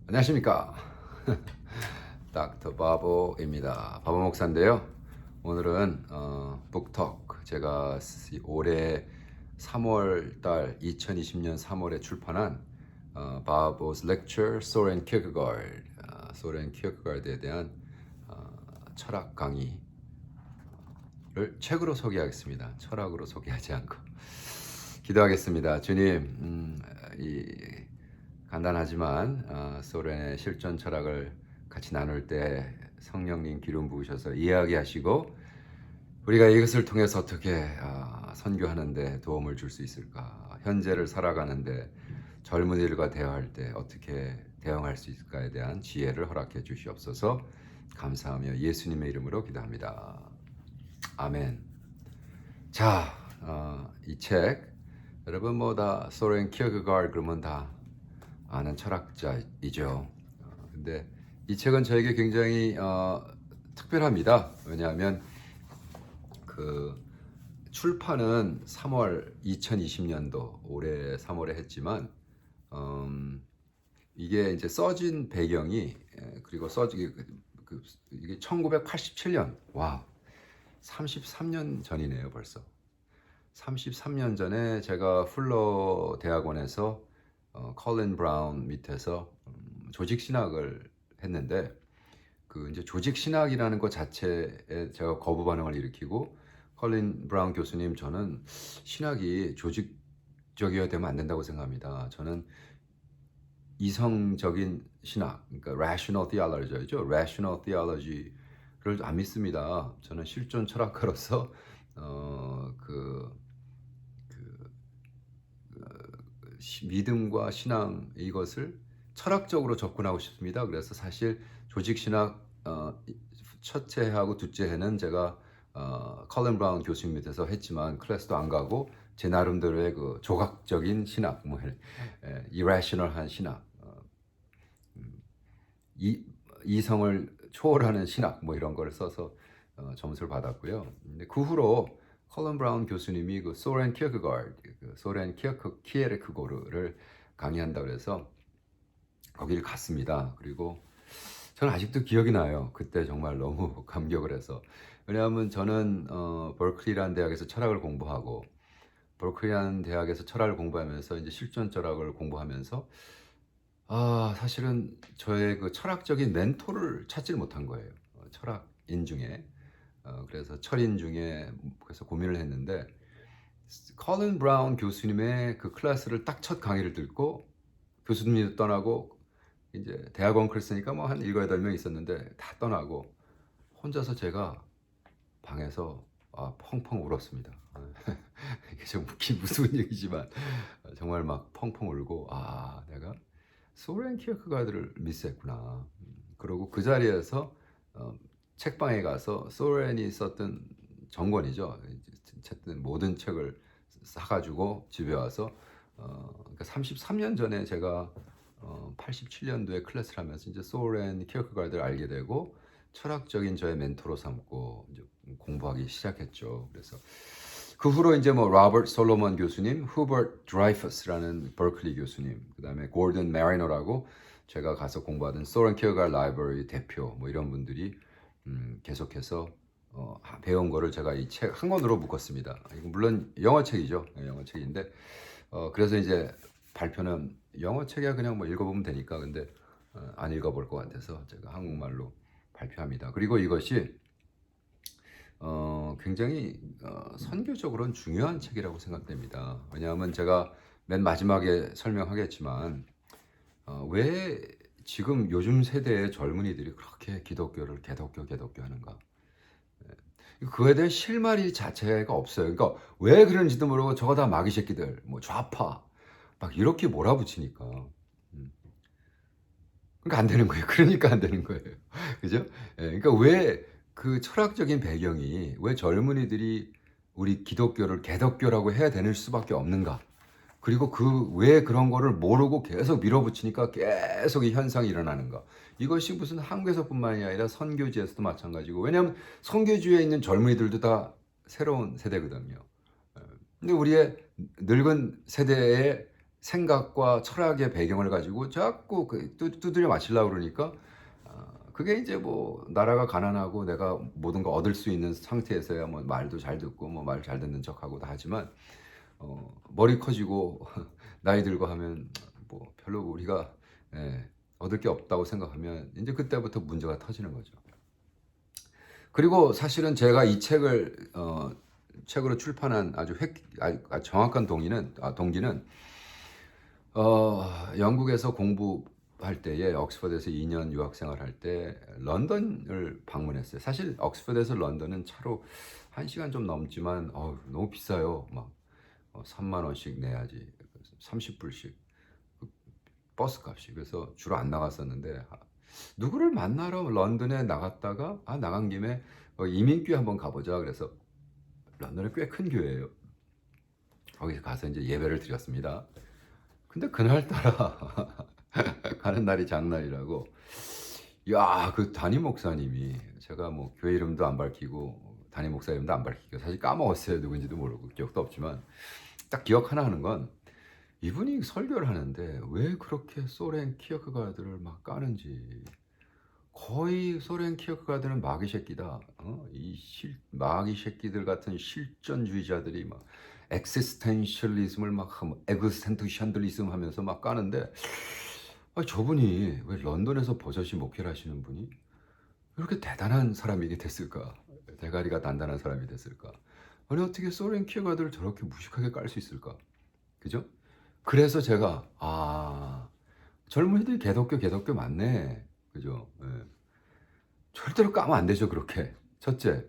안녕하십니까. 닥터 바보입니다. 바보 목사인데요. 오늘은 북톡 제가 올해 3월 달 2020년 3월에 출판한 바보's Lecture 소렌 키어케가드 소렌 키어케가드에 대한 철학 강의를 책으로 소개하겠습니다. 철학으로 소개하지 않고 기도하겠습니다. 주님, 이 간단하지만 소련의 실존 철학을 같이 나눌 때 성령님 기름 부으셔서 이해하게 하시고 우리가 이것을 통해서 어떻게 선교하는데 도움을 줄 수 있을까, 현재를 살아가는데 젊은이들과 대화할 때 어떻게 대응할 수 있을까에 대한 지혜를 허락해 주시옵소서. 감사하며 예수님의 이름으로 기도합니다. 아멘. 자, 이 책 여러분 뭐 다 소렌 키어케가드 그러면 다 아는 철학자이죠. 근데 이 책은 저에게 굉장히 특별합니다. 왜냐하면 그 출판은 3월 2020년도 올해 3월에 했지만 이게 이제 써진 배경이 그리고 써진 이게 1987년 와 33년 전이네요 벌써. 33년 전에 제가 풀러 대학원에서 컬린 브라운 밑에서 조직 신학을 했는데 그 이제 조직 신학이라는 것 자체에 제가 거부 반응을 일으키고 컬린 브라운 교수님 저는 신학이 조직적이어야 되면 안 된다고 생각합니다. 저는 이성적인 신학, 그러니까 rational theology죠. rational theology를 안 믿습니다. 저는 실존 철학가로서 믿음과 신앙 이것을 철학적으로 접근하고 싶습니다. 그래서 사실 조직 신학 첫째 해하고 둘째 해는 제가 컬린 브라운 교수님 밑에서 했지만 클래스도 안 가고 제 나름대로의 그 조각적인 신학, 뭐 irrational한 신학, 이성을 초월하는 신학 뭐 이런 걸 써서 점수를 받았고요. 근데 그 후로 컬린 브라운 교수님이 그 소렌 키어케가드, 소렌 키에르크고르를 강의한다고 해서 거기를 갔습니다. 그리고 저는 아직도 기억이 나요. 그때 정말 너무 감격을 해서. 왜냐하면 저는 버클리라는 대학에서 철학을 공부하고 버클리라는 대학에서 철학을 공부하면서 이제 실존 철학을 공부하면서 사실은 저의 그 철학적인 멘토를 찾지를 못한 거예요. 철학인 중에. 그래서 철인 중에 그래서 고민을 했는데 컬린 브라운 교수님의 그 클래스를 딱 첫 강의를 듣고 교수님이 떠나고 이제 대학원 클래스니까 뭐 한 7, 8명 있었는데 다 떠나고 혼자서 제가 방에서 펑펑 울었습니다. 이게 좀 무서운 얘기지만 정말 막 펑펑 울고 내가 소렌 키어케가드를 미스했구나. 그리고 그 자리에서 책방에 가서 소렌이 썼던 정권이죠. 어쨌든 모든 책을 사가지고 집에 와서 그러니까 33년 전에 제가 87년도에 클래스를 하면서 이제 소렌 키어케가드를 알게 되고 철학적인 저의 멘토로 삼고 이제 공부하기 시작했죠. 그래서 그 후로 이제 뭐 로버트 솔로몬 교수님, 후버트 드라이퍼스라는 버클리 교수님, 그다음에 고든 메리너라고 제가 가서 공부하던 소렌 키어케가드 라이브러리 대표 뭐 이런 분들이 계속해서 배운 거를 제가 이 책 한 권으로 묶었습니다. 이거 물론 영어 책이죠. 영어 책인데 그래서 이제 발표는 영어 책이야 그냥 뭐 읽어보면 되니까 근데 안 읽어볼 것 같아서 제가 한국말로 발표합니다. 그리고 이것이 굉장히 선교적으로는 중요한 책이라고 생각됩니다. 왜냐하면 제가 맨 마지막에 설명하겠지만 왜 지금 요즘 세대의 젊은이들이 그렇게 기독교를 개독교 하는가? 그거에 대한 실마리 자체가 없어요. 그러니까 왜 그런지도 모르고 저거 다 마귀 새끼들, 뭐 좌파, 막 이렇게 몰아붙이니까. 그러니까 안 되는 거예요. 그러니까 안 되는 거예요. 그죠? 예, 그러니까 왜 그 철학적인 배경이 왜 젊은이들이 우리 기독교를 개독교라고 해야 되는 수밖에 없는가? 그리고 그 왜 그런 거를 모르고 계속 밀어붙이니까 계속 이 현상이 일어나는가? 이것이 무슨 한국에서뿐만이 아니라 선교지에서도 마찬가지고 왜냐하면 선교지에 있는 젊은이들도 다 새로운 세대거든요. 근데 우리의 늙은 세대의 생각과 철학의 배경을 가지고 자꾸 두드려 맞추려고 그러니까 그게 이제 뭐 나라가 가난하고 내가 모든 거 얻을 수 있는 상태에서야 뭐 말도 잘 듣고 뭐 말 잘 듣는 척하고 다 하지만 머리 커지고 나이 들고 하면 뭐 별로 우리가 예, 얻을 게 없다고 생각하면 이제 그때부터 문제가 터지는 거죠. 그리고 사실은 제가 이 책을 책으로 출판한 아주 정확한 동기는 영국에서 공부할 때에 옥스퍼드에서 2년 유학 생활할 때 런던을 방문했어요. 사실 옥스퍼드에서 런던은 차로 1시간 좀 넘지만 너무 비싸요. 막 3만 원씩 내야지. 30불씩 버스 값이. 그래서 주로 안 나갔었는데 누구를 만나러 런던에 나갔다가 나간 김에 이민교회 한번 가보자. 그래서 런던은 꽤 큰 교회예요. 거기 가서 이제 예배를 드렸습니다. 근데 그날따라 가는 날이 장날이라고 그 담임 목사님이 제가 뭐 교회 이름도 안 밝히고 담임 목사 이름도 안 밝히고 사실 까먹었어요. 누군지도 모르고 기억도 없지만 딱 기억 하나 하는 건 이분이 설교를 하는데 왜 그렇게 소렌 키어크가드를 막 까는지 거의 소렌 키어크가드는 마귀 새끼다. 마귀 새끼들 같은 실존주의자들이 막 엑시스텐셜리즘을 막 에그센트션들리즘 하면서 막 까는데 저분이 왜 런던에서 버젓이 목회를 하시는 분이 이렇게 대단한 사람이게 됐을까? 대가리가 단단한 사람이 됐을까? 아니 어떻게 소렌 키어가드를 저렇게 무식하게 깔 수 있을까? 그죠? 그래서 제가 젊은이들이 개독교 맞네. 그죠? 예. 절대로 까면 안 되죠 그렇게. 첫째,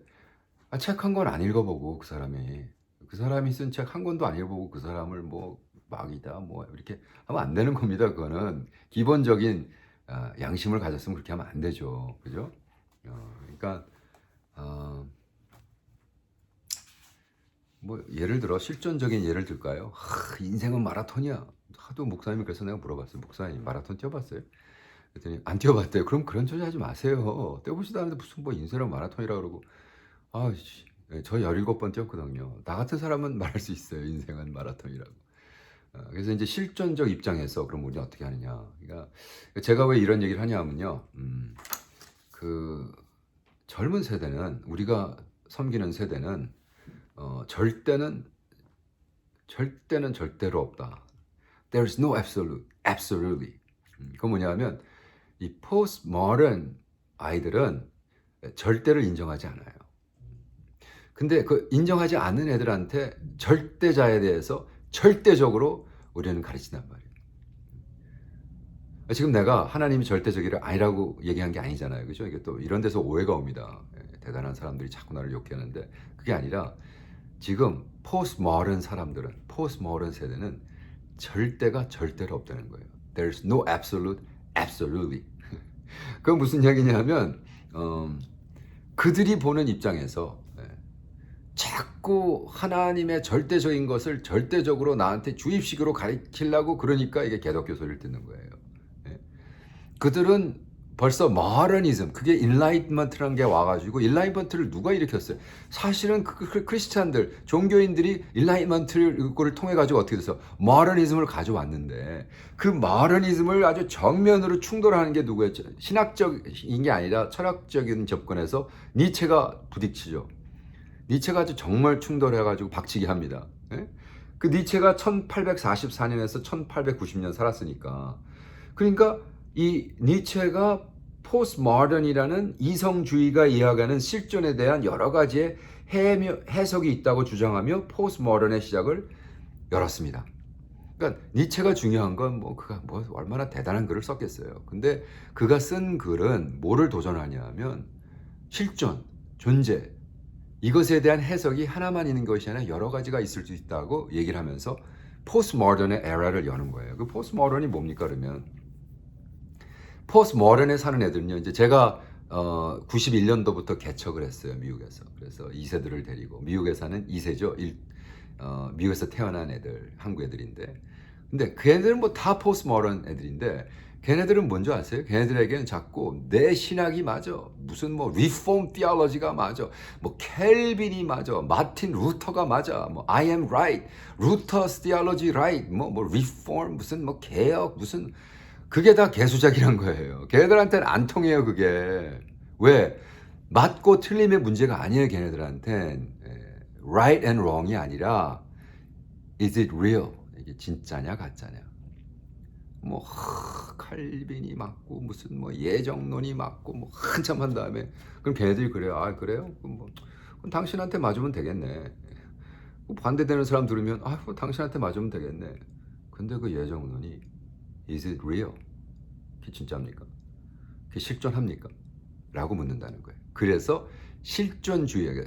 책 한 권 안 읽어보고 그 사람이 쓴 책 한 권도 안 읽어보고 그 사람을 뭐 마귀다 뭐 이렇게 하면 안 되는 겁니다. 그거는 기본적인 양심을 가졌으면 그렇게 하면 안 되죠. 그죠? 그러니까 뭐 예를 들어 실존적인 예를 들까요? 인생은 마라톤이야. 하도 목사님이 그래서 내가 물어봤어요. 목사님 마라톤 뛰어봤어요? 그랬더니 안 뛰어봤대요. 그럼 그런 소리 하지 마세요. 뛰어보지도 않는데 무슨 뭐 인생은 마라톤이라 그러고 저 17번 뛰었거든요. 나 같은 사람은 말할 수 있어요. 인생은 마라톤이라고. 그래서 이제 실존적 입장에서 그럼 우리는 어떻게 하느냐. 그러니까 제가 왜 이런 얘기를 하냐면요. 그 젊은 세대는 우리가 섬기는 세대는 절대는 절대로 없다. There's no absolutely. 그건 뭐냐면 이 포스트 모던 아이들은 절대를 인정하지 않아요. 근데 그 인정하지 않는 애들한테 절대자에 대해서 절대적으로 우리는 가르친단 말이에요. 지금 내가 하나님이 절대적이라 아니라고 얘기한 게 아니잖아요. 그죠? 이게 또 이런 데서 오해가 옵니다. 대단한 사람들이 자꾸 나를 욕하는데 그게 아니라 지금 포스트 모던 세대는 절대가 절대로 없다는 거예요. There's no absolutely. 그건 무슨 얘기냐면 그들이 보는 입장에서 자꾸 하나님의 절대적인 것을 절대적으로 나한테 주입식으로 가르치려고 그러니까 이게 개독교 소리를 듣는 거예요. 그들은 벌써 모더니즘, 그게 인라이트먼트라는 게 와가지고 인라이트먼트를 누가 일으켰어요? 사실은 크리스찬들, 종교인들이 인라이트먼트를 통해 가지고 어떻게 돼서 모더니즘을 가져왔는데 그 모더니즘을 아주 정면으로 충돌하는 게 누구였죠? 신학적인 게 아니라 철학적인 접근에서 니체가 부딪히죠. 니체가 아주 정말 충돌해가지고 박치기 합니다. 그 니체가 1844년에서 1890년 살았으니까. 그러니까 이 니체가 포스트 모던이라는 이성주의가 이야기하는 실존에 대한 여러 가지의 해석이 있다고 주장하며 포스트 모던의 시작을 열었습니다. 그러니까 니체가 중요한 건 그가 얼마나 대단한 글을 썼겠어요. 근데 그가 쓴 글은 뭐를 도전하냐면 실존, 존재, 이것에 대한 해석이 하나만 있는 것이 아니라 여러 가지가 있을 수 있다고 얘기를 하면서 포스트 모던의 에라를 여는 거예요. 그 포스트 모던이 뭡니까 그러면? 포스트 모던에 사는 애들은요. 이제 제가 91년도부터 개척을 했어요. 미국에서. 그래서 2세들을 데리고 미국에 사는 2세죠. 미국에서 태어난 애들, 한국 애들인데. 근데 그 애들은 다 포스트 모던 애들인데 걔네들은 뭔지 아세요? 걔네들에게는 자꾸 내 신학이 맞아. 무슨 뭐 리폼 티올로지가 맞아. 뭐 켈빈이 맞아. 마틴 루터가 맞아. 뭐 I am right. 루터스 티올로지 right. 뭐 리폼 무슨 뭐 개혁 무슨 그게 다 개수작이란 거예요. 걔네들한테는 안 통해요, 그게. 왜? 맞고 틀림의 문제가 아니에요, 걔네들한텐. right and wrong이 아니라 is it real? 이게 진짜냐 가짜냐. 뭐 칼빈이 맞고 무슨 뭐 예정론이 맞고 뭐 한참 한 다음에 그럼 걔네들이 그래요. 아 그래요? 그럼 당신한테 맞으면 되겠네. 반대되는 사람 들으면 당신한테 맞으면 되겠네. 근데 그 예정론이 is it real? 그게 진짜입니까? 그게 실존합니까? 라고 묻는다는 거예요. 그래서 실존주의가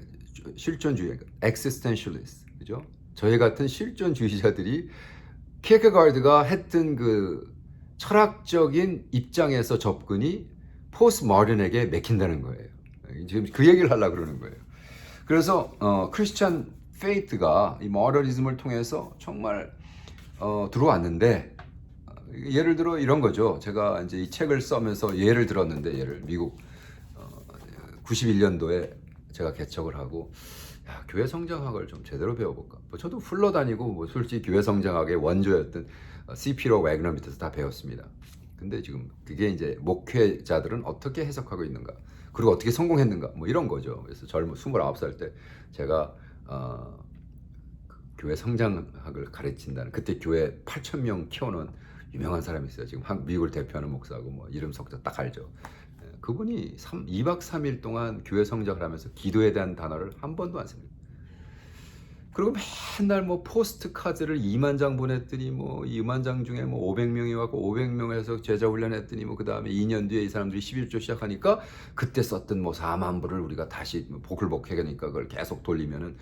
existentialist, 그죠? 저희 같은 실존주의자들이 키르케가르드가 했던 그 철학적인 입장에서 접근이 포스트 모던에게 맥힌다는 거예요. 지금 그 얘기를 하려고 그러는 거예요. 그래서 크리스찬 페이트가 이 모더니즘을 통해서 정말 들어왔는데 예를 들어 이런 거죠. 제가 이제 이 책을 써면서 예를 들었는데 미국 91년도에 제가 개척을 하고 교회 성장학을 좀 제대로 배워볼까. 뭐 저도 흘러다니고 뭐 솔직히 교회 성장학의 원조였던 C.P.로 웨그너 밑에서 다 배웠습니다. 근데 지금 그게 이제 목회자들은 어떻게 해석하고 있는가, 그리고 어떻게 성공했는가, 뭐 이런 거죠. 그래서 젊은 29살 때 제가 교회 성장학을 가르친다는, 그때 교회 8,000명 키워놓은 유명한 사람이 있어요. 지금 미국을 대표하는 목사고 뭐 이름 석자 딱 알죠. 그분이 2박 3일 동안 교회 성장을 하면서 기도에 대한 단어를 한 번도 안 씁니다. 그리고 맨날 뭐 포스트 카드를 2만 장 보냈더니 뭐 2만 장 중에 뭐 500명이 왔고 500명에서 제자 훈련했더니 뭐 그 다음에 2년 뒤에 이 사람들이 11조 시작하니까 그때 썼던 뭐 4만 불을 우리가 다시 복을복해니까 그걸 계속 돌리면은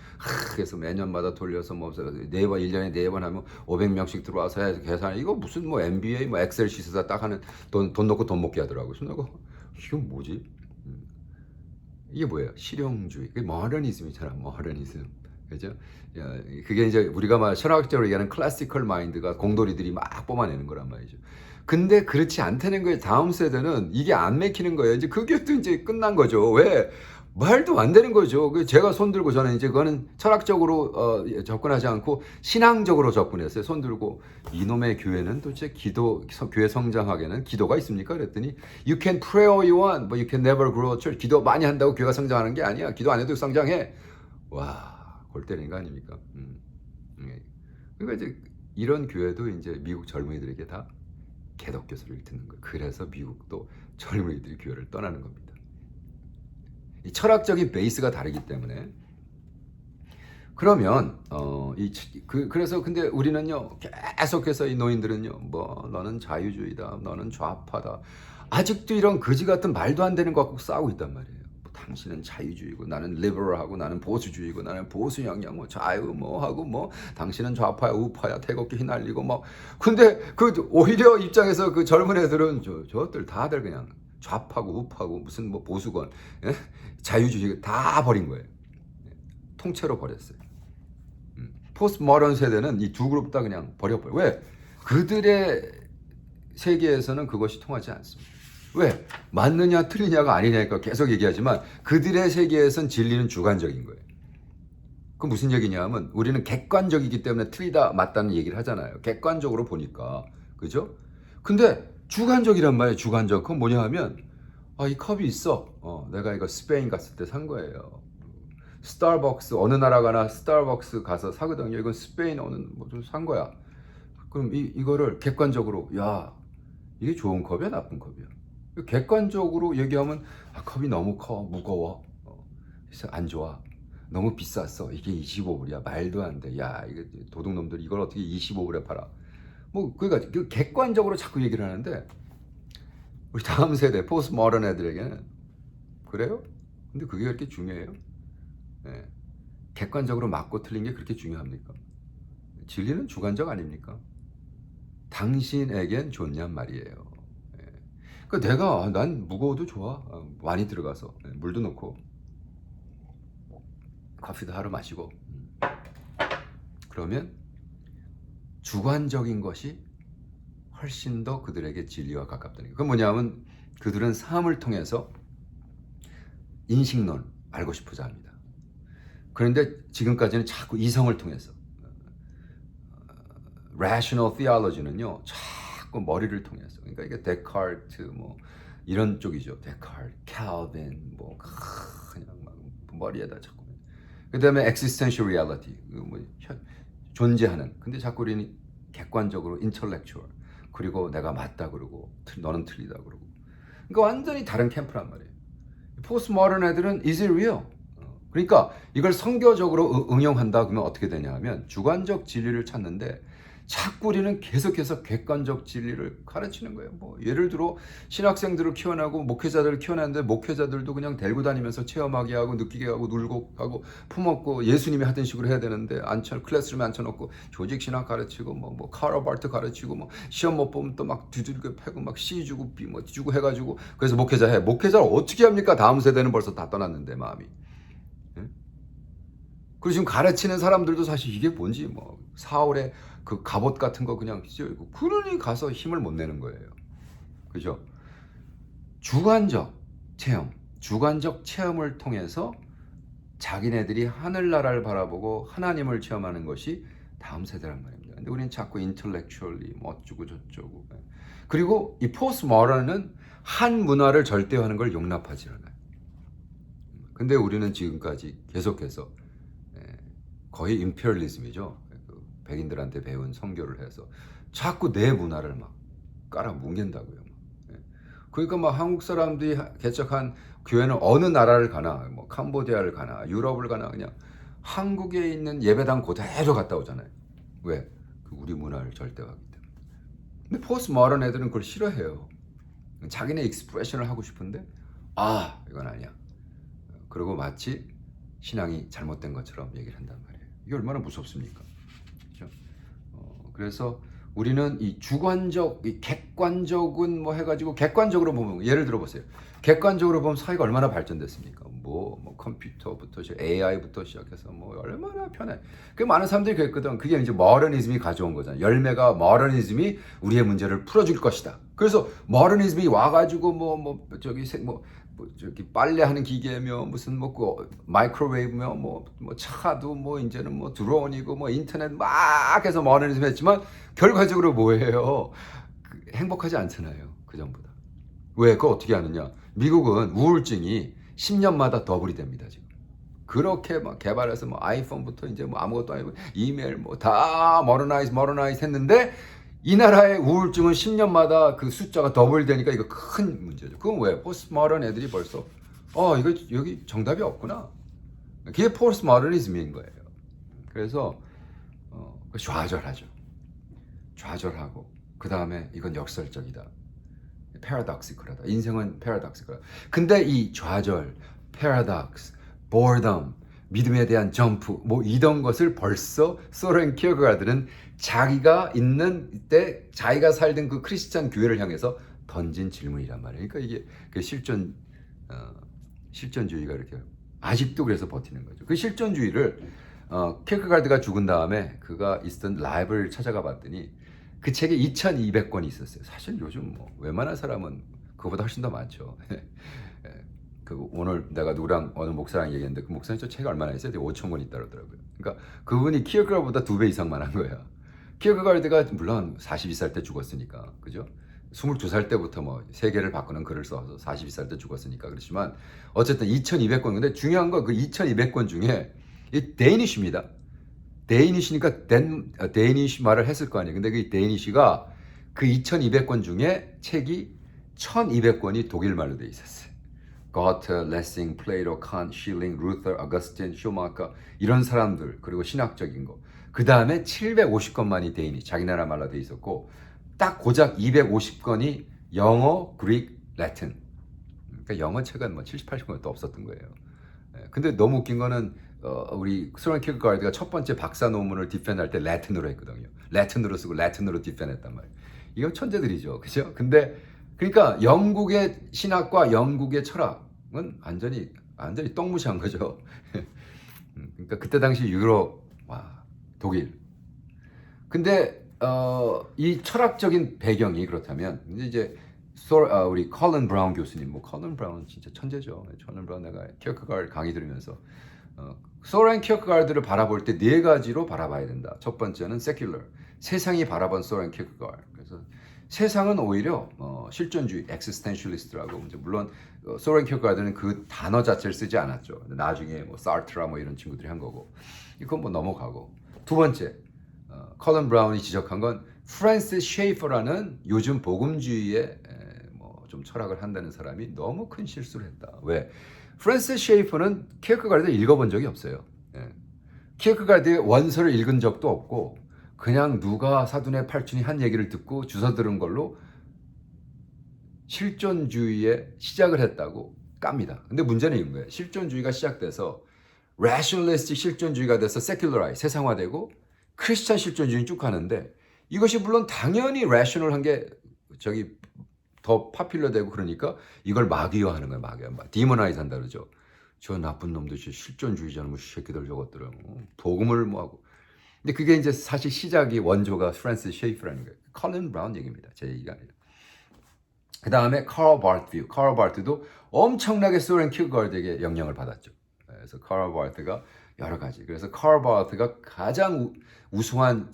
그래서 매년마다 돌려서 뭐 4번 1년에 4번 하면 500명씩 들어와서 해서 계산, 이거 무슨 뭐 MBA 뭐 엑셀 시스다 딱 하는 돈 넣고 돈 먹게 하더라고요. 그래서 이건 뭐지? 이게 뭐예요? 실용주의. 그게 모더니즘이잖아. 모더니즘. 그죠? 그게 이제 우리가 막 철학적으로 얘기하는 클래시컬 마인드가 공돌이들이 막 뽑아내는 거란 말이죠. 근데 그렇지 않다는 거예요. 다음 세대는 이게 안 맥히는 거예요. 이제 그게 또 이제 끝난 거죠. 왜? 말도 안 되는 거죠. 제가 손들고 저는 이제 그거는 철학적으로 접근하지 않고 신앙적으로 접근했어요. 손들고 이놈의 교회는 도대체 교회 성장하게는 기도가 있습니까? 그랬더니 You can pray all you want, but you can never grow a church. 기도 많이 한다고 교회가 성장하는 게 아니야. 기도 안 해도 성장해. 와, 골 때리는 거 아닙니까? 그러니까 이제 이런 교회도 이제 미국 젊은이들에게 다 개독교 소리를 듣는 거예요. 그래서 미국도 젊은이들이 교회를 떠나는 겁니다. 이 철학적인 베이스가 다르기 때문에. 그러면 그래서 근데 우리는요 계속해서 이 노인들은요 뭐 너는 자유주의다, 너는 좌파다, 아직도 이런 거지 같은 말도 안 되는 거 갖고 싸우고 있단 말이에요. 뭐 당신은 자유주의고 나는 리버럴하고 나는 보수주의고 나는 보수 영향 뭐 자유 뭐 하고 뭐 당신은 좌파야 우파야 태극기 휘날리고 뭐. 근데 그 오히려 입장에서 그 젊은 애들은 저들 다들 그냥 좌파고 우파고 무슨 뭐 보수건 자유주의 다 버린 거예요. 통째로 버렸어요. 포스트 모던 세대는 이 두 그룹 다 그냥 버려버려. 왜? 그들의 세계에서는 그것이 통하지 않습니다. 왜? 맞느냐 틀리냐가 아니냐니까 계속 얘기하지만 그들의 세계에선 진리는 주관적인 거예요. 그 무슨 얘기냐면 우리는 객관적이기 때문에 틀리다 맞다는 얘기를 하잖아요. 객관적으로 보니까. 그죠? 근데 주관적이란 말이에요. 주관적. 그건 뭐냐 하면 이 컵이 있어. 내가 이거 스페인 갔을 때 산 거예요. 스타벅스 어느 나라 가나 스타벅스 가서 사거든요. 이건 스페인 어느 뭐 좀 산 거야. 그럼 이거를 객관적으로 야 이게 좋은 컵이야 나쁜 컵이야. 객관적으로 얘기하면 컵이 너무 커 무거워. 그래서 안 좋아. 너무 비쌌어. 이게 25불이야. 말도 안 돼. 야 이게 도둑놈들 이걸 어떻게 25불에 팔아. 뭐 그러니까 그 객관적으로 자꾸 얘기를 하는데 우리 다음 세대 포스트 모던 애들에게는 그래요? 근데 그게 그렇게 중요해요? 네. 객관적으로 맞고 틀린 게 그렇게 중요합니까? 진리는 주관적 아닙니까? 당신에겐 좋냔 말이에요. 네. 그러니까 난 무거워도 좋아. 많이 들어가서 물도 넣고 커피도 하루 마시고. 그러면 주관적인 것이 훨씬 더 그들에게 진리와 가깝다는 거예요. 그건 뭐냐면 그들은 삶을 통해서 인식론 알고 싶어서 합니다. 그런데 지금까지는 자꾸 이성을 통해서 rational theology는요 자꾸 머리를 통해서, 그러니까 이게 데카르트 뭐 이런 쪽이죠. 데카르트, 칼빈 뭐 그냥 막 머리에다 자꾸. 그다음에 existential reality, 뭐 존재하는. 근데 자꾸 우리는 객관적으로 intellectual, 그리고 내가 맞다 그러고 너는 틀리다 그러고. 그러니까 완전히 다른 캠프란 말이에요. 포스트 모던 애들은 is it real? 그러니까 이걸 성교적으로 응용한다 그러면 어떻게 되냐 하면 주관적 진리를 찾는데 자꾸 우리는 계속해서 객관적 진리를 가르치는 거예요. 뭐 예를 들어 신학생들을 키워내고 목회자들을 키워내는데 목회자들도 그냥 데리고 다니면서 체험하게 하고 느끼게 하고 놀고 하고 품었고 예수님이 하던 식으로 해야 되는데 클래스룸에 앉혀놓고 조직 신학 가르치고 뭐 카르바트 가르치고 뭐 시험 못 보면 또 막 두들겨 패고 막 C 주고 B 뭐 주고 해가지고 그래서 목회자를 어떻게 합니까? 다음 세대는 벌써 다 떠났는데 마음이. 그리고 지금 가르치는 사람들도 사실 이게 뭔지 뭐 사월에 그 갑옷 같은 거 그냥 씌우고 그러니 가서 힘을 못 내는 거예요. 그죠? 주관적 체험을 통해서 자기네들이 하늘나라를 바라보고 하나님을 체험하는 것이 다음 세대란 말입니다. 근데 우리는 자꾸 intellectually 뭐 어쩌고 저쩌고. 그리고 이 포스트 모던은 한 문화를 절대화하는 걸 용납하지 않아요. 근데 우리는 지금까지 계속해서 거의 임페리얼리즘이죠. 백인들한테 배운 선교를 해서 자꾸 내 문화를 막 깔아 뭉갠다고요. 그러니까 막 한국 사람들이 개척한 교회는 어느 나라를 가나, 뭐 캄보디아를 가나, 유럽을 가나 그냥 한국에 있는 예배당 그대로 갔다 오잖아요. 왜? 우리 문화를 절대화하기 때문에. 근데 포스트 모던 애들은 그걸 싫어해요. 자기네 익스프레션을 하고 싶은데 이건 아니야. 그리고 마치 신앙이 잘못된 것처럼 얘기를 한단 말이에요. 이게 얼마나 무섭습니까? 그렇죠? 그래서 우리는 이 주관적, 이 객관적은 뭐 해가지고 객관적으로 보면 예를 들어 보세요. 객관적으로 보면 사회가 얼마나 발전됐습니까? 뭐 컴퓨터부터 AI부터 시작해서 뭐 얼마나 편해. 그 많은 사람들이 그랬거든. 그게 이제 모더니즘이 가져온 거잖아요. 열매가 모더니즘이 우리의 문제를 풀어줄 것이다. 그래서 모더니즘이 와가지고 저기 빨래하는 기계며 무슨 그 마이크로웨이브며 뭐 차도 뭐 이제는 뭐 드론이고 뭐 인터넷 막 해서 모더니즘 했지만 결과적으로 뭐예요? 행복하지 않잖아요. 그 전보다. 왜? 그거 어떻게 하느냐? 미국은 우울증이 10년마다 더블이 됩니다, 지금. 그렇게 막 개발해서 뭐 아이폰부터 이제 뭐 아무것도 아니고 이메일 뭐 다 모더나이즈 했는데 이 나라의 우울증은 10년마다 그 숫자가 더블 되니까 이거 큰 문제죠. 그건 왜? 포스트 모던 애들이 벌써 이거 여기 정답이 없구나. 그게 포스트 모더니즘인 거예요. 그래서 좌절하죠. 좌절하고 그 다음에 이건 역설적이다. 패러독시컬하다. 인생은 패러독시컬하다. 근데 이 좌절, 패러독스, boredom, 믿음에 대한 점프 뭐 이런 것을 벌써 소렌 키어가드는 자기가 있는 때 자기가 살던 그 크리스찬 교회를 향해서 던진 질문이란 말이에요. 그러니까 이게 그 실존주의가 이렇게 아직도 그래서 버티는 거죠. 그 실존주의를 키어가드가 죽은 다음에 그가 있었던 라이브를 찾아가 봤더니 그 책에 2200권이 있었어요. 사실 요즘 뭐 웬만한 사람은 그거보다 훨씬 더 많죠. 오늘 내가 누구랑 어느 목사랑 얘기했는데 그 목사님 저 책이 얼마나 있어요? 5,000권 있다 그러더라고요. 그러니까 그분이 키어가드보다 2배 이상만 한 거예요. 키어가드가 물론 42살 때 죽었으니까, 그죠? 22살 때부터 뭐 세계를 바꾸는 글을 써서 42살 때 죽었으니까 그렇지만 어쨌든 2200권. 근데 중요한 건 그 2200권 중에 이 데니쉬입니다. 데이니시니까 데이니시 말을 했을 거 아니에요. 근데 그 데이니시가 그 2200권 중에 책이 1200권이 독일 말로 돼 있었어요. 고트, 레싱, 플레이토, 칸트, 실링, 루터, 어거스틴, 슈마커 이런 사람들, 그리고 신학적인 거. 그 다음에 750권만이 데이니 자기 나라 말로 돼 있었고 딱 고작 250권이 영어, 그릭, 라틴. 그러니까 영어 책은 뭐 70, 80권도 없었던 거예요. 근데 너무 웃긴 거는 우리 소렌 키어가드가 첫 번째 박사 논문을 디펜할 때 라틴으로 했거든요. 라틴으로 쓰고 라틴으로 디펜했단 말이에요. 이건 천재들이죠, 그죠? 근데 그러니까 영국의 신학과 영국의 철학은 완전히 똥무시한 거죠. 그러니까 그때 당시 유럽, 독일. 근데 이 철학적인 배경이 그렇다면 이제 우리 컬런 브라운 교수님, 뭐 컬런 브라운 진짜 천재죠. 컬런 브라운 내가 키어크가드 강의 들으면서 소렌 키어크가드를 바라볼 때 네 가지로 바라봐야 된다. 첫 번째는 secular, 세상이 바라본 소렌 키어크가드. 그래서 세상은 오히려 실존주의, existentialist라고 이제 물론 소렌 키어크가드는 그 단어 자체를 쓰지 않았죠. 나중에 뭐 사르트라 뭐 이런 친구들이 한 거고 이건 뭐 넘어가고. 두 번째, 컬런 브라운이 지적한 건 프란시스 셰이퍼라는 요즘 복음주의에 뭐좀 철학을 한다는 사람이 너무 큰 실수를 했다. 왜? 프란시스 셰이퍼는 키어크가드를 읽어본 적이 없어요. 예. 키어크가드의 원서를 읽은 적도 없고 그냥 누가 사돈의 팔촌이 한 얘기를 듣고 주워 들은 걸로 실존주의에 시작을 했다고 깝니다. 근데 문제는 이건 거예요. 실존주의가 시작돼서 rationalistic 실존주의가 돼서 secularize, 세상화되고 크리스찬 실존주의는 쭉 가는데 이것이 물론 당연히 rational한 게 저기 더 파퓰러되고 그러니까 이걸 마귀화하는 거예요. 마귀화. 디모나이즈 한다 그러죠. 저 나쁜 놈들 실존주의자는 뭐 새끼들 저것들은 복음을 뭐하고. 근데 그게 이제 사실 시작이 원조가 프란시스 셰이프라는 거예요. 컬린 브라운 얘기입니다. 제 얘기가 아니라. 그 다음에 카럴 바르트. 카럴 바르트도 엄청나게 소렌 키어크가드에게 영향을 받았죠. 그래서 카럴 바르트가 여러 가지. 그래서 카럴 바르트가 가장 우수한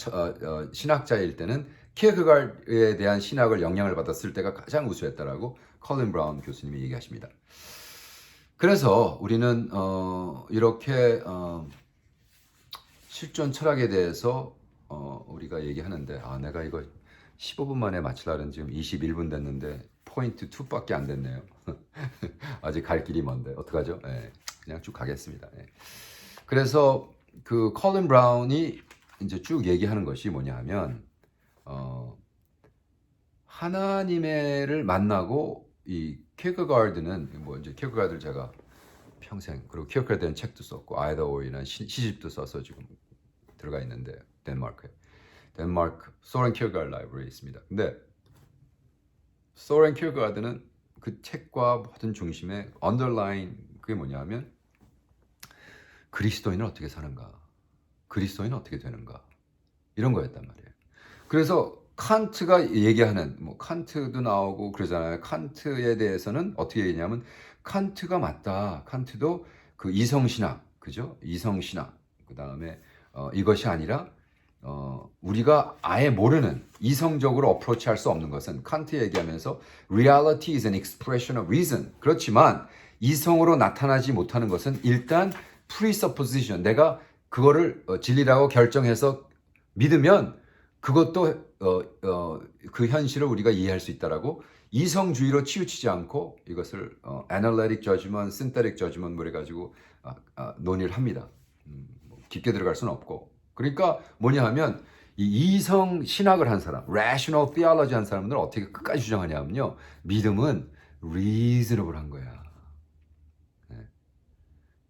신학자일 때는 키어크가드에 대한 신학을 영향을 받았을 때가 가장 우수했다라고 컬린 브라운 교수님이 얘기하십니다. 그래서 우리는 이렇게 실존 철학에 대해서 우리가 얘기하는데 내가 이거 15분 만에 마치려는 지금 21분 됐는데 포인트 2밖에 안 됐네요. 아직 갈 길이 먼데 어떡하죠? 네, 그냥 쭉 가겠습니다. 네. 그래서 그 컬린 브라운이 이제 쭉 얘기하는 것이 뭐냐 하면 하나님을 만나고 이 키어크가드는 뭐 이제 키어크가드를 제가 평생 그리고 키어크가드에 대한 책도 썼고 아이다호이라는 시집도 써서 지금 들어가 있는데 덴마크 소렌 키어크가드 라이브러리에 있습니다. 근데 소렌 키어크가드는 그 책과 모든 중심에 언더라인 그게 뭐냐면 그리스도인은 어떻게 사는가, 그리스도인은 어떻게 되는가 이런 거였단 말이에요. 그래서 칸트가 얘기하는 뭐 칸트도 나오고 그러잖아요. 칸트에 대해서는 어떻게 얘기냐면 칸트가 맞다. 칸트도 그 이성신학, 그죠? 이성신학. 그 다음에 이것이 아니라 우리가 아예 모르는 이성적으로 어프로치할 수 없는 것은 칸트 얘기하면서 reality is an expression of reason. 그렇지만 이성으로 나타나지 못하는 것은 일단 presupposition. 내가 그거를 진리라고 결정해서 믿으면 그것도 그 현실을 우리가 이해할 수 있다라고 이성주의로 치우치지 않고 이것을 analytic judgment, synthetic judgment 뭐 해가지고 논의를 합니다. 뭐 깊게 들어갈 수는 없고. 그러니까 뭐냐 하면 이 이성 신학을 한 사람, rational theology 한 사람들은 어떻게 끝까지 주장하냐면요. 믿음은 reasonable 한 거야. 네.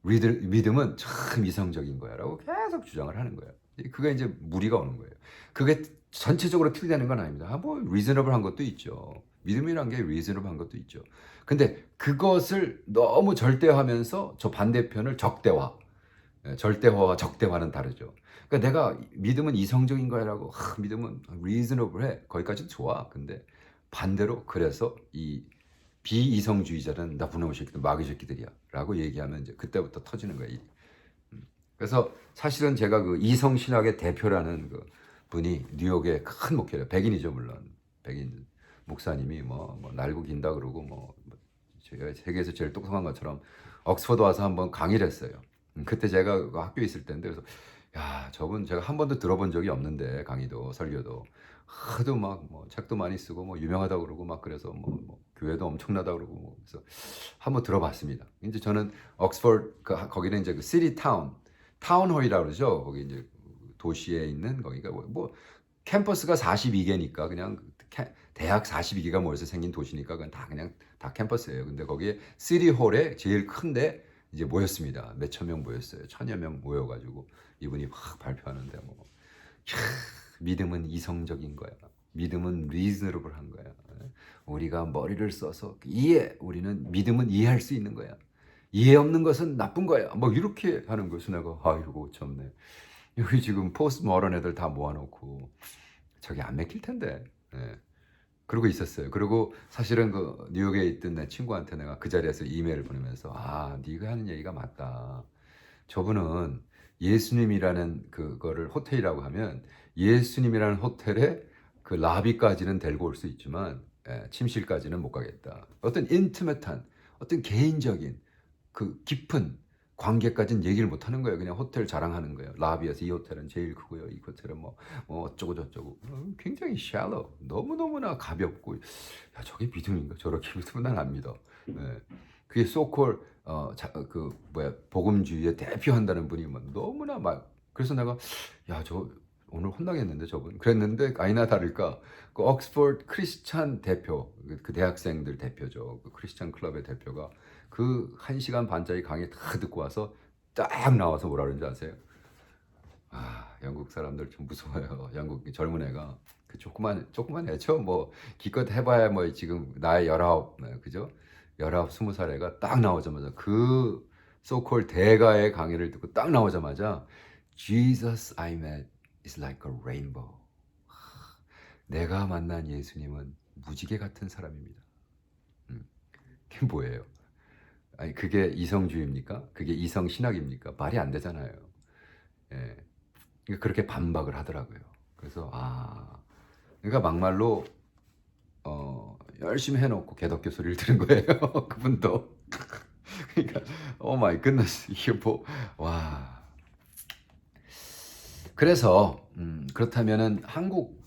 믿음은 참 이성적인 거야 라고 계속 주장을 하는 거예요. 그게 이제 무리가 오는 거예요. 그게 전체적으로 틀리다는 건 아닙니다. 뭐 reasonable 한 것도 있죠. 믿음이란 게 reasonable 한 것도 있죠. 근데 그것을 너무 절대화하면서 저 반대편을 적대화. 절대화와 적대화는 다르죠. 그러니까 내가 믿음은 이성적인 거야라고 믿음은 reasonable해. 거기까지도 좋아. 근데 반대로 그래서 이 비이성주의자는 나쁜 놈의 새끼들, 마귀 새끼들이야 라고 얘기하면 이제 그때부터 터지는 거예요. 그래서 사실은 제가 그 이성신학의 대표라는 그 분이 뉴욕의 큰 목회를 백인이죠 물론 백인 목사님이 뭐 날고 긴다 그러고 뭐 제가 세계에서 제일 똑똑한 것처럼 옥스퍼드 와서 한번 강의를 했어요. 그때 제가 그 학교에 있을 때인데 그래서 야 저분 제가 한 번도 들어본 적이 없는데 강의도 설교도 하도 막 뭐 책도 많이 쓰고 뭐 유명하다 그러고 막 그래서 뭐 교회도 엄청나다 그러고 뭐 그래서 한번 들어봤습니다. 이제 저는 옥스퍼드 거기는 이제 그 시티 타운홀이라고 그러죠. 거기 이제 도시에 있는 거기가 뭐 캠퍼스가 42개니까 그냥 대학 42개가 모여서 생긴 도시니까 그냥 다 캠퍼스예요. 근데 거기에 시티홀에 제일 큰데 이제 모였습니다. 몇천 명 모였어요. 천여 명 모여가지고 이분이 막 발표하는데 뭐 믿음은 이성적인 거야. 믿음은 reasonable 한 거야. 우리가 머리를 써서 우리는 믿음은 이해할 수 있는 거야. 이해 없는 것은 나쁜 거야. 뭐 이렇게 하는 거예요. 내가 아이고 참네. 여기 지금 포스트 모던 애들 다 모아놓고 저게 안 맥힐 텐데. 예. 그러고 있었어요. 그리고 사실은 그 뉴욕에 있던 내 친구한테 내가 그 자리에서 이메일을 보내면서 "아 네가 하는 얘기가 맞다. 저분은 예수님이라는 그거를 호텔이라고 하면 예수님이라는 호텔에 그 라비까지는 데리고 올 수 있지만 침실까지는 못 가겠다. 어떤 인티메트한 어떤 개인적인 그 깊은 관계까지는 얘기를 못 하는 거예요. 그냥 호텔 자랑하는 거예요. 라비에서 이 호텔은 제일 크고요. 이 호텔은 뭐 어쩌고 저쩌고. 굉장히 shallow. 너무너무나 가볍고 야 저게 믿음인가? 저렇게 믿으면 난 안 믿어. 예. 그게 소콜 그 뭐야 복음주의에 대표한다는 분이 뭐 너무나 막 그래서 내가 야 저 오늘 혼나겠는데 저분 그랬는데 아니나 다를까 그 옥스퍼드 크리스찬 대표 그 대학생들 대표죠 그 크리스찬 클럽의 대표가 그 1시간 반짜리 강의 다 듣고 와서 딱 나와서 뭐라 그러는지 아세요? 아 영국 사람들 좀 무서워요. 영국 젊은 애가 그 조그만 애죠. 뭐 기껏 해봐야 뭐 지금 나이 19 그죠? 19, 20살 애가 딱 나오자마자 그 소콜 대가의 강의를 듣고 딱 나오자마자 Jesus I met is like a rainbow. 내가 만난 예수님은 무지개 같은 사람입니다. 그게 뭐예요? 아니 그게 이성주의입니까? 그게 이성 신학입니까? 말이 안 되잖아요. 예. 그러니까 그렇게 반박을 하더라고요. 그래서 그러니까 막말로 열심히 해놓고 개덕교 소리를 들은 거예요. 그분도. 그러니까 오 마이 굿너스 이게 뭐 와. 그래서 그렇다면은 한국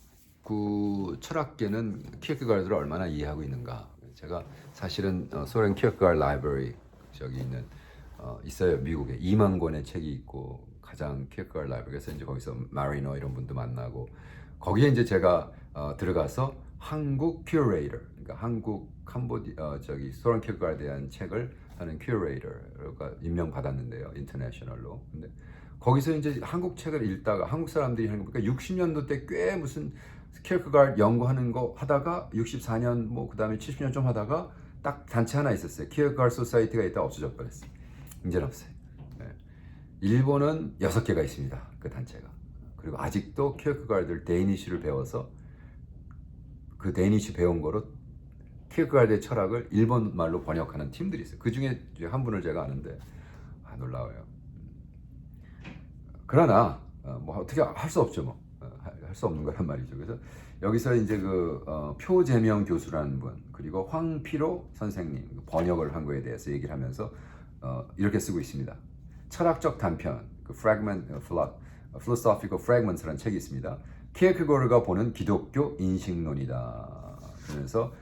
그 철학계는 키어케가르를 얼마나 이해하고 있는가? 제가 사실은 소련 키어케가르 라이브러리 저기 있는 있어요. 미국에 2만 권의 책이 있고 가장 키어케가르 라이브러리에서 이제 거기서 마리노 이런 분도 만나고 거기에 이제 제가 들어가서 한국 큐레이터 그러니까 한국 캄보디 저기 소련 키어케가르에 대한 책을 하는 큐레이터가 임명받았는데요. 인터내셔널로. 근데 거기서 이제 한국 책을 읽다가 한국 사람들이 하는 거 보니까 60년도 때 꽤 무슨 키어케가르 연구하는 거 하다가 64년 뭐 그다음에 70년 좀 하다가 딱 단체 하나 있었어요. 키어케가르 소사이티가 있다 없어져 버렸어요. 이제는 없어요. 네. 일본은 6개가 있습니다. 그 단체가. 그리고 아직도 키어케가르들 데이니쉬를 배워서 그 데이니쉬 배운 거로 키어케가르의 철학을 일본 말로 번역하는 팀들이 있어요. 그 중에 한 분을 제가 아는데 놀라워요. 그러나 뭐 어떻게 할 수 없죠 뭐. 할 수 없는 거란 말이죠. 그래서 여기서 이제 그 표재명 교수라는 분 그리고 황피로 선생님 번역을 한 거에 대해서 얘기를 하면서 이렇게 쓰고 있습니다. 철학적 단편 그 Philosophical Fragments라는 책이 있습니다. 키에르케고르가 보는 기독교 인식론이다. 그래서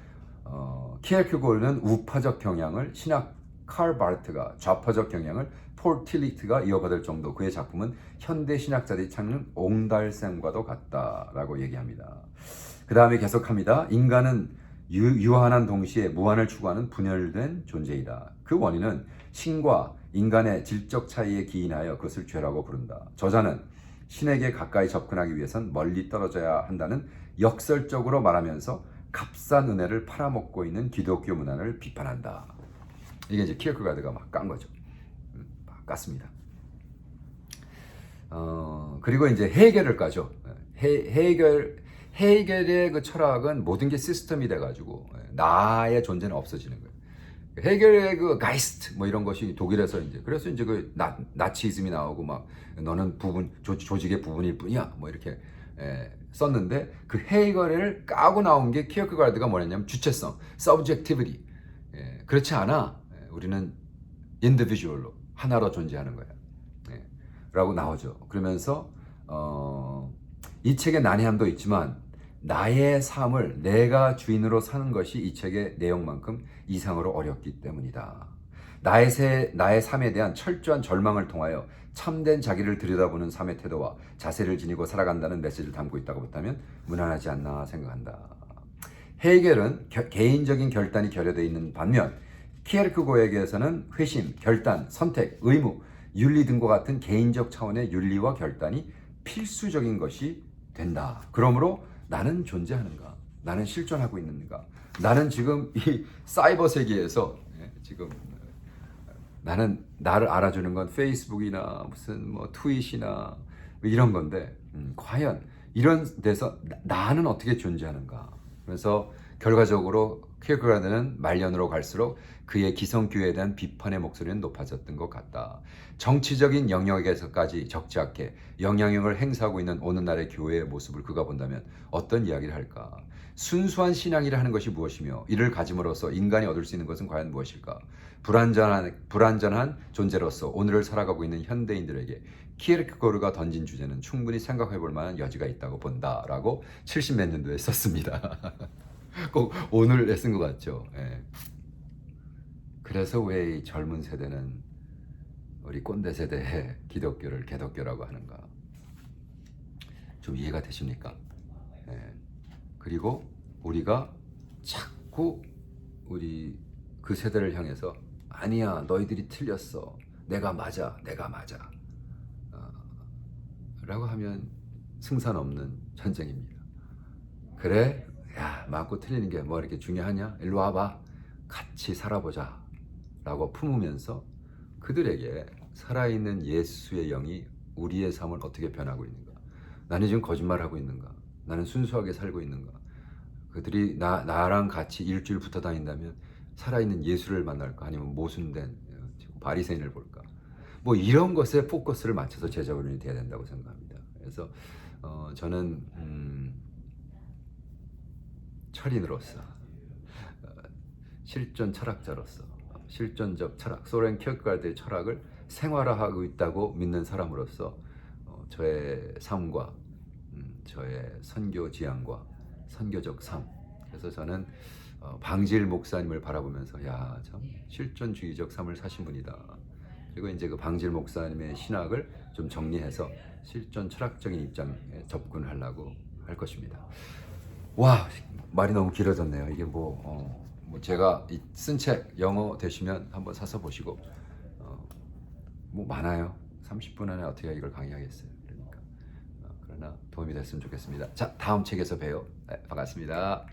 키에르케고르는 우파적 경향을 신학 칼 바르트가 좌파적 경향을 폴 틸리트가 이어받을 정도 그의 작품은 현대 신학자들이 찾는 옹달샘과도 같다라고 얘기합니다. 그 다음에 계속합니다. 인간은 유한한 동시에 무한을 추구하는 분열된 존재이다. 그 원인은 신과 인간의 질적 차이에 기인하여 그것을 죄라고 부른다. 저자는 신에게 가까이 접근하기 위해선 멀리 떨어져야 한다는 역설적으로 말하면서 값싼 은혜를 팔아먹고 있는 기독교 문화를 비판한다. 이게 이제 키어케가르가 막 깐 거죠. 막 깠습니다. 그리고 이제 헤겔을 까죠. 헤겔의 그 철학은 모든 게 시스템이 돼가지고 나의 존재는 없어지는 거예요. 헤겔의 그 가이스트 뭐 이런 것이 독일에서 이제 그래서 이제 그 나치즘이 나오고 막 너는 조직의 부분일 뿐이야 뭐 이렇게 썼는데 그 헤겔을 까고 나온 게 키어케가르가 뭐랬냐면 주체성, subjectivity. 그렇지 않아. 우리는 individual로 하나로 존재하는 거야. 라고 나오죠. 그러면서 이 책의 난해함도 있지만 나의 삶을 내가 주인으로 사는 것이 이 책의 내용만큼 이상으로 어렵기 때문이다. 나의 삶에 대한 철저한 절망을 통하여 참된 자기를 들여다보는 삶의 태도와 자세를 지니고 살아간다는 메시지를 담고 있다고 본다면 무난하지 않나 생각한다. 헤겔은 개인적인 결단이 결여되어 있는 반면 키에르케고르에게서는 회심, 결단, 선택, 의무, 윤리 등과 같은 개인적 차원의 윤리와 결단이 필수적인 것이 된다. 그러므로 나는 존재하는가? 나는 실존하고 있는가? 나는 지금 이 사이버 세계에서 지금 나는 나를 알아주는 건 페이스북이나 무슨 뭐 트윗이나 이런 건데 과연 이런 데서 나는 어떻게 존재하는가. 그래서 결과적으로 킬크가드는 말년으로 갈수록 그의 기성교회에 대한 비판의 목소리는 높아졌던 것 같다. 정치적인 영역에서까지 적지 않게 영향력을 행사하고 있는 오늘날의 교회의 모습을 그가 본다면 어떤 이야기를 할까? 순수한 신앙이라 하는 것이 무엇이며 이를 가짐으로써 인간이 얻을 수 있는 것은 과연 무엇일까? 불완전한 존재로서 오늘을 살아가고 있는 현대인들에게 키르케고르가 던진 주제는 충분히 생각해 볼 만한 여지가 있다고 본다라고 70 몇 년도에 썼습니다. 꼭 오늘에 쓴 것 같죠. 예. 그래서 왜 이 젊은 세대는 우리 꼰대 세대의 기독교를 개독교라고 하는가? 좀 이해가 되십니까? 예. 그리고 우리가 자꾸 우리 그 세대를 향해서 아니야 너희들이 틀렸어 내가 맞아 라고 하면 승산 없는 전쟁입니다. 그래? 야 맞고 틀리는 게 뭐 이렇게 중요하냐? 일로 와봐 같이 살아보자 라고 품으면서 그들에게 살아있는 예수의 영이 우리의 삶을 어떻게 변하고 있는가? 나는 지금 거짓말하고 있는가? 나는 순수하게 살고 있는가? 그들이 나랑 같이 일주일 붙어 다닌다면 살아있는 예수를 만날까? 아니면 모순된 바리새인을 볼까? 뭐 이런 것에 포커스를 맞춰서 제자훈련이 돼야 된다고 생각합니다. 그래서 저는 철인으로서 실존 철학자로서 실존적 철학 소렌 킬크가드의 철학을 생활화하고 있다고 믿는 사람으로서 저의 삶과 저의 선교 지향과 선교적 삶 그래서 저는 방질 목사님을 바라보면서 야 참 실존주의적 삶을 사신 분이다. 그리고 이제 그 방질 목사님의 신학을 좀 정리해서 실존 철학적인 입장에 접근하려고 할 것입니다. 와 말이 너무 길어졌네요. 이게 뭐 제가 쓴 책 영어 되시면 한번 사서 보시고 뭐 많아요. 30분 안에 어떻게 이걸 강의하겠어요. 그러니까 그러나 도움이 됐으면 좋겠습니다. 자 다음 책에서 봬요. 네, 반갑습니다.